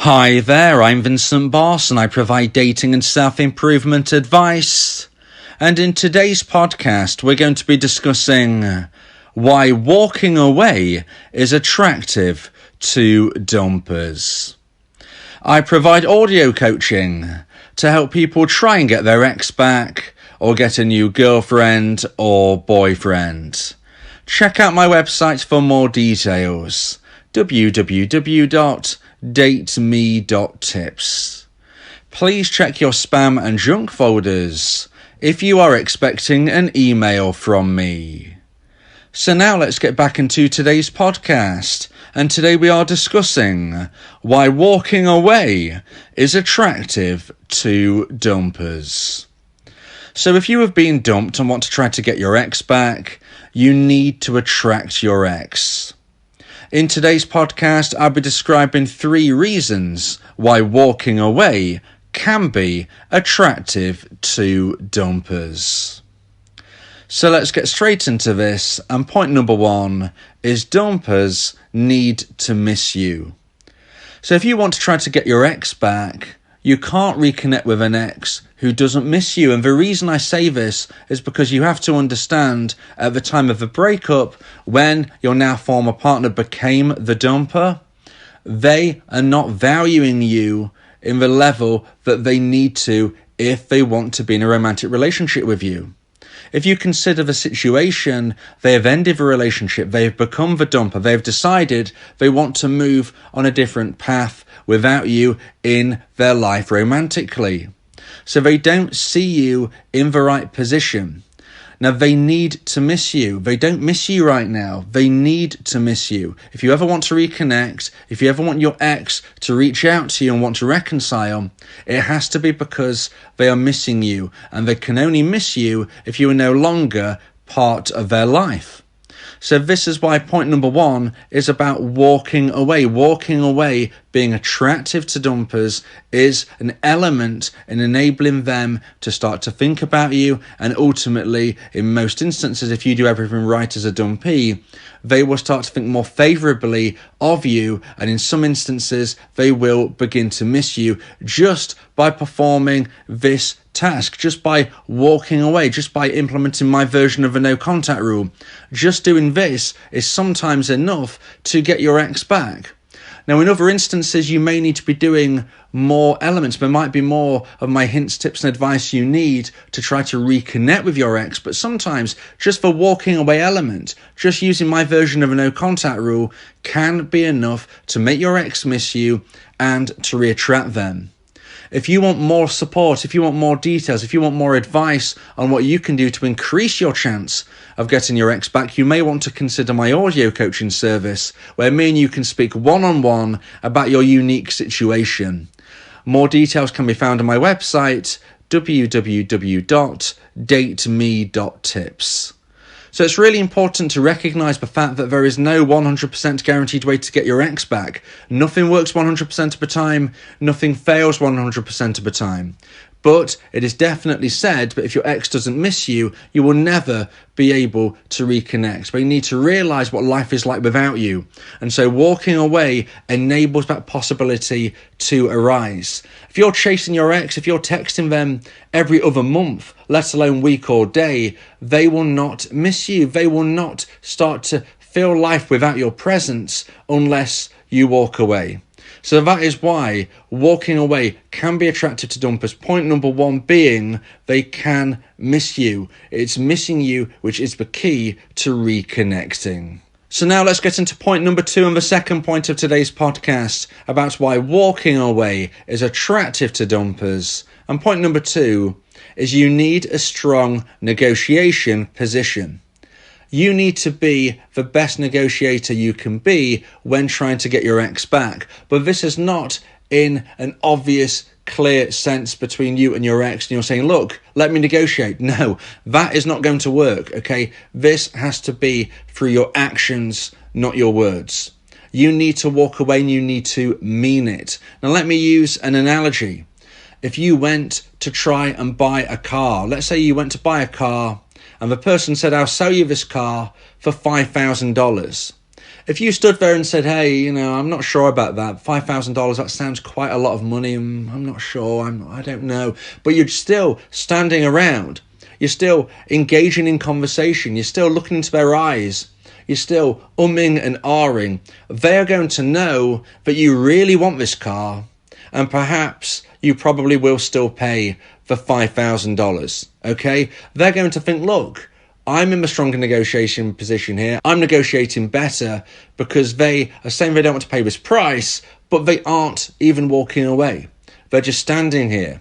Hi there, I'm Vincent Boss and I provide dating and self-improvement advice. And in today's podcast, we're going to be discussing why walking away is attractive to dumpers. I provide audio coaching to help people try and get their ex back or get a new girlfriend or boyfriend. Check out my website for more details. www.dateme.tips. Please check your spam and junk folders if you are expecting an email from me. So now let's get back into today's podcast, and today we are discussing why walking away is attractive to dumpers. So if you have been dumped and want to try to get your ex back, you need to attract your ex. In today's podcast, I'll be describing 3 reasons why walking away can be attractive to dumpers. So let's get straight into this, and point number 1 is dumpers need to miss you. So if you want to try to get your ex back, you can't reconnect with an ex who doesn't miss you. And the reason I say this is because you have to understand at the time of the breakup, when your now former partner became the dumper, they are not valuing you in the level that they need to if they want to be in a romantic relationship with you. If you consider the situation, they have ended the relationship, they've become the dumper, they've decided they want to move on a different path without you in their life romantically. So they don't see you in the right position. Now they need to miss you. They don't miss you right now. They need to miss you. If you ever want to reconnect, if you ever want your ex to reach out to you and want to reconcile, it has to be because they are missing you, and they can only miss you if you are no longer part of their life. So this is why point number 1 is about walking away. Walking away, being attractive to dumpers, is an element in enabling them to start to think about you, and ultimately, in most instances, if you do everything right as a dumpee, they will start to think more favourably of you, and in some instances, they will begin to miss you just by performing this task, just by walking away, just by implementing my version of a no contact rule. Just doing this is sometimes enough to get your ex back. Now, in other instances, you may need to be doing more elements. There might be more of my hints, tips, and advice you need to try to reconnect with your ex. But sometimes just the walking away element, just using my version of a no contact rule, can be enough to make your ex miss you and to reattract them. If you want more support, if you want more details, if you want more advice on what you can do to increase your chance of getting your ex back, you may want to consider my audio coaching service, where me and you can speak one-on-one about your unique situation. More details can be found on my website, www.dateme.tips. So it's really important to recognise the fact that there is no 100% guaranteed way to get your ex back. Nothing works 100% of the time, nothing fails 100% of the time. But it is definitely said that if your ex doesn't miss you, you will never be able to reconnect. But you need to realise what life is like without you. And so walking away enables that possibility to arise. If you're chasing your ex, if you're texting them every other month, let alone week or day, they will not miss you. They will not start to feel life without your presence unless you walk away. So that is why walking away can be attractive to dumpers. Point number 1 being they can miss you. It's missing you which is the key to reconnecting. So now let's get into point number 2 and the second point of today's podcast about why walking away is attractive to dumpers. And point number 2 is you need a strong negotiation position. You need to be the best negotiator you can be when trying to get your ex back. But this is not in an obvious, clear sense between you and your ex and you're saying, look, let me negotiate. No, that is not going to work, okay? This has to be through your actions, not your words. You need to walk away and you need to mean it. Now let me use an analogy. If you went to try and buy a car, let's say you went to buy a car and the person said, I'll sell you this car for $5,000. If you stood there and said, hey, I'm not sure about that, $5,000, that sounds quite a lot of money, I'm not sure, I don't know, but you're still standing around, you're still engaging in conversation, you're still looking into their eyes, you're still umming and ahhing, they're going to know that you really want this car, and perhaps you probably will still pay the $5,000, okay? They're going to think, look, I'm in a stronger negotiation position here. I'm negotiating better because they are saying they don't want to pay this price, but they aren't even walking away. They're just standing here.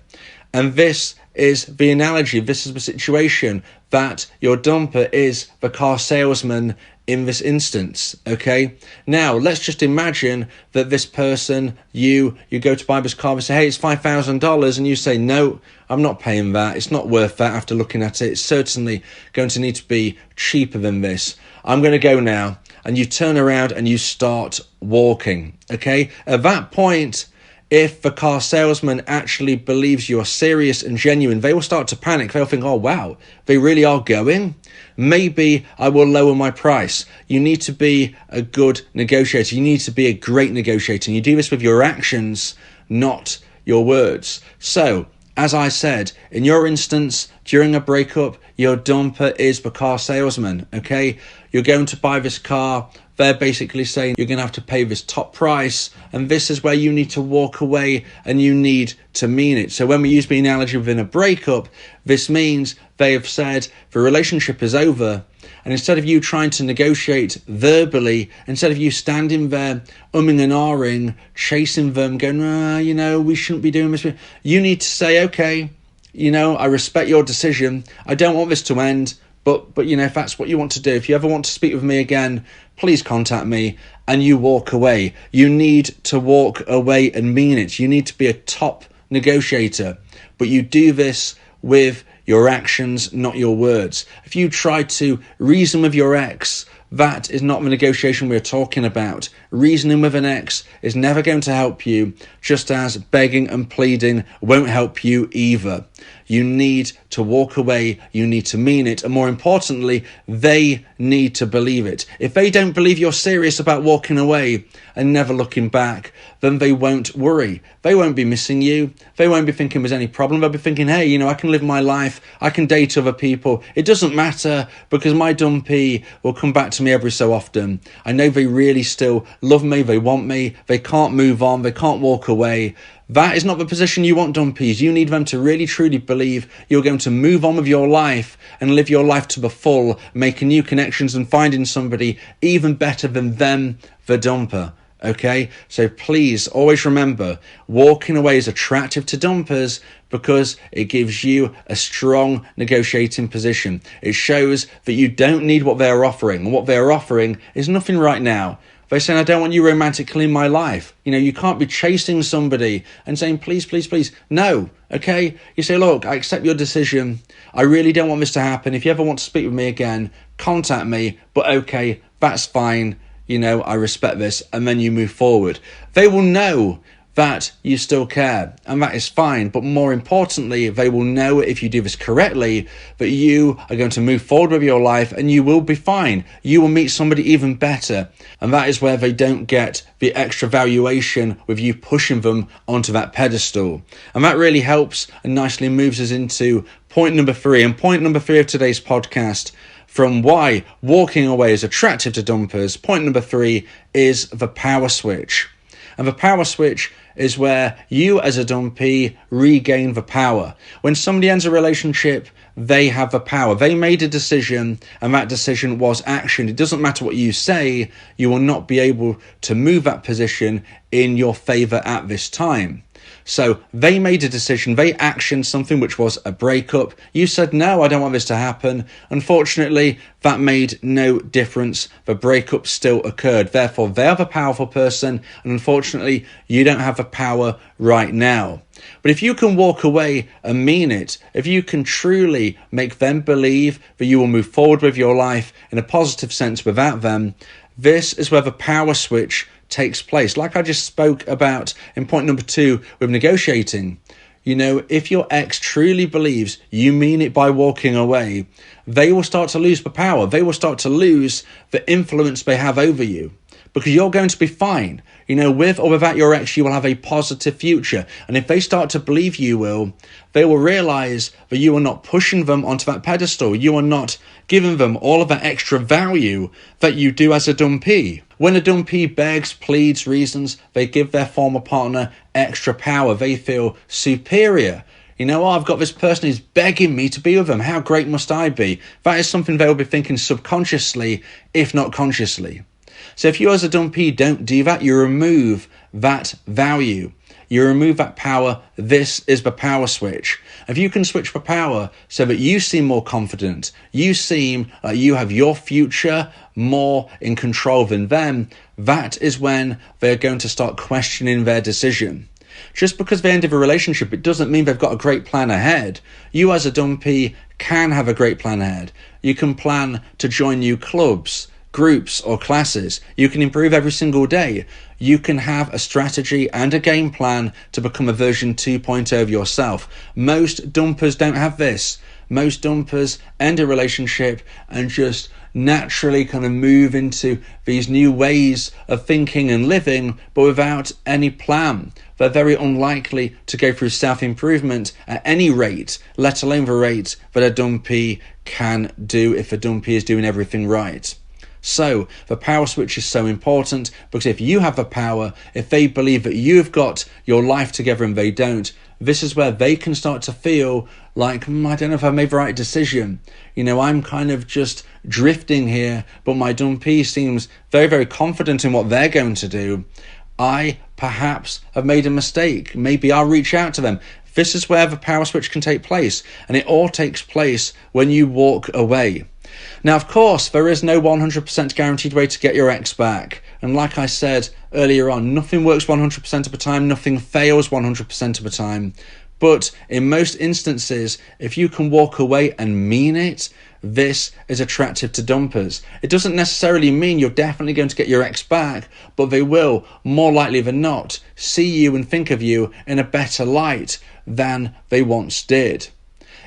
And this is the analogy, this is the situation, that your dumper is the car salesman in this instance, okay? Now, let's just imagine that this person, you go to buy this car and say, hey, it's $5,000, and you say, no, I'm not paying that. It's not worth that after looking at it. It's certainly going to need to be cheaper than this. I'm going to go now. And you turn around and you start walking, okay? At that point, if the car salesman actually believes you are serious and genuine, they will start to panic. They'll think, oh, wow, they really are going? Maybe I will lower my price. You need to be a good negotiator. You need to be a great negotiator. And you do this with your actions, not your words. So, as I said, in your instance, during a breakup, your dumper is the car salesman, okay? You're going to buy this car. They're basically saying you're going to have to pay this top price, and this is where you need to walk away and you need to mean it. So when we use the analogy within a breakup, this means they have said the relationship is over, and instead of you trying to negotiate verbally, instead of you standing there umming and ahhing, chasing them, going, we shouldn't be doing this, you need to say, okay, I respect your decision. I don't want this to end. But if that's what you want to do, if you ever want to speak with me again, please contact me, and you walk away. You need to walk away and mean it. You need to be a top negotiator, but you do this with your actions, not your words. If you try to reason with your ex, that is not the negotiation we're talking about. Reasoning with an ex is never going to help you, just as begging and pleading won't help you either. You need to walk away, you need to mean it, and more importantly, they need to believe it. If they don't believe you're serious about walking away and never looking back, then they won't worry. They won't be missing you. They won't be thinking there's any problem. They'll be thinking, hey, I can live my life, I can date other people. It doesn't matter because my dumpee will come back to me every so often. I know they really still love me, they want me, they can't move on, they can't walk away. That is not the position you want dumpees. You need them to really truly believe you're going to move on with your life and live your life to the full, making new connections and finding somebody even better than them, the dumper. Okay, so please always remember, walking away is attractive to dumpers because it gives you a strong negotiating position. It shows that you don't need what they're offering, and what they're offering is nothing right now. They're saying, I don't want you romantically in my life. You can't be chasing somebody and saying, please, please, please. No, okay? You say, look, I accept your decision. I really don't want this to happen. If you ever want to speak with me again, contact me. But okay, that's fine. I respect this. And then you move forward. They will know that you still care, and that is fine. But more importantly, they will know, if you do this correctly, that you are going to move forward with your life and you will be fine. You will meet somebody even better. And that is where they don't get the extra valuation with you pushing them onto that pedestal. And that really helps and nicely moves us into point number 3. And point number 3 of today's podcast, from why walking away is attractive to dumpers, point number 3 is the power switch. And the power switch is where you as a dumpee regain the power. When somebody ends a relationship, they have the power. They made a decision, and that decision was action. It doesn't matter what you say, you will not be able to move that position in your favor at this time. So they made a decision, they actioned something which was a breakup. You said, no, I don't want this to happen. Unfortunately, that made no difference. The breakup still occurred. Therefore, they're the powerful person, and unfortunately, you don't have the power right now. But if you can walk away and mean it, if you can truly make them believe that you will move forward with your life in a positive sense without them, this is where the power switch takes place. Like I just spoke about in point number 2 with negotiating. If your ex truly believes you mean it by walking away, they will start to lose the power. They will start to lose the influence they have over you. because you're going to be fine. With or without your ex, you will have a positive future. And if they start to believe you will, they will realise that you are not pushing them onto that pedestal. You are not giving them all of that extra value that you do as a dumpee. When a dumpee begs, pleads, reasons, they give their former partner extra power. They feel superior. I've got this person who's begging me to be with them. How great must I be? That is something they'll be thinking subconsciously, if not consciously. So if you as a dumpee don't do that, you remove that value. You remove that power. This is the power switch. If you can switch the power so that you seem more confident, you seem like you have your future more in control than them, that is when they're going to start questioning their decision. Just because they ended a relationship, it doesn't mean they've got a great plan ahead. You as a dumpee can have a great plan ahead. You can plan to join new clubs, groups or classes. You can improve every single day. You can have a strategy and a game plan to become a version 2.0 of yourself. Most dumpers don't have this. Most dumpers end a relationship and just naturally kind of move into these new ways of thinking and living, but without any plan. They're very unlikely to go through self-improvement at any rate, let alone the rate that a dumpee can do if a dumpee is doing everything right. So the power switch is so important, because if you have the power, if they believe that you've got your life together and they don't, this is where they can start to feel like, I don't know if I made the right decision. I'm kind of just drifting here, but my dumpee seems very, very confident in what they're going to do. I perhaps have made a mistake. Maybe I'll reach out to them. This is where the power switch can take place, and it all takes place when you walk away. Now, of course, there is no 100% guaranteed way to get your ex back. And like I said earlier on, nothing works 100% of the time, nothing fails 100% of the time. But in most instances, if you can walk away and mean it, this is attractive to dumpers. It doesn't necessarily mean you're definitely going to get your ex back, but they will, more likely than not, see you and think of you in a better light than they once did.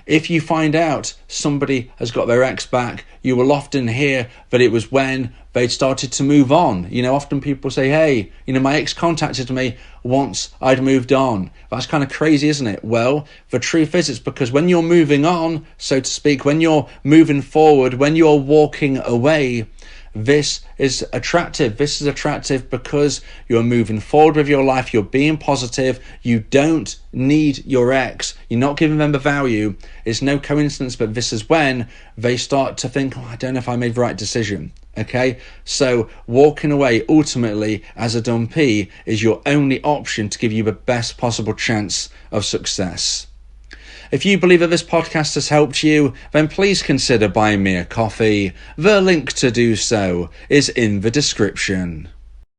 If you find out somebody has got their ex back, you will often hear that it was when they'd started to move on. Often people say, hey, my ex contacted me once I'd moved on. That's kind of crazy, isn't it? Well, the truth is, it's because when you're moving on, so to speak, when you're moving forward, when you're walking away, this is attractive. This is attractive because you're moving forward with your life. You're being positive. You don't need your ex. You're not giving them the value. It's no coincidence, but this is when they start to think, I don't know if I made the right decision. Okay, so walking away ultimately as a dumpee is your only option to give you the best possible chance of success. If you believe that this podcast has helped you, then please consider buying me a coffee. The link to do so is in the description.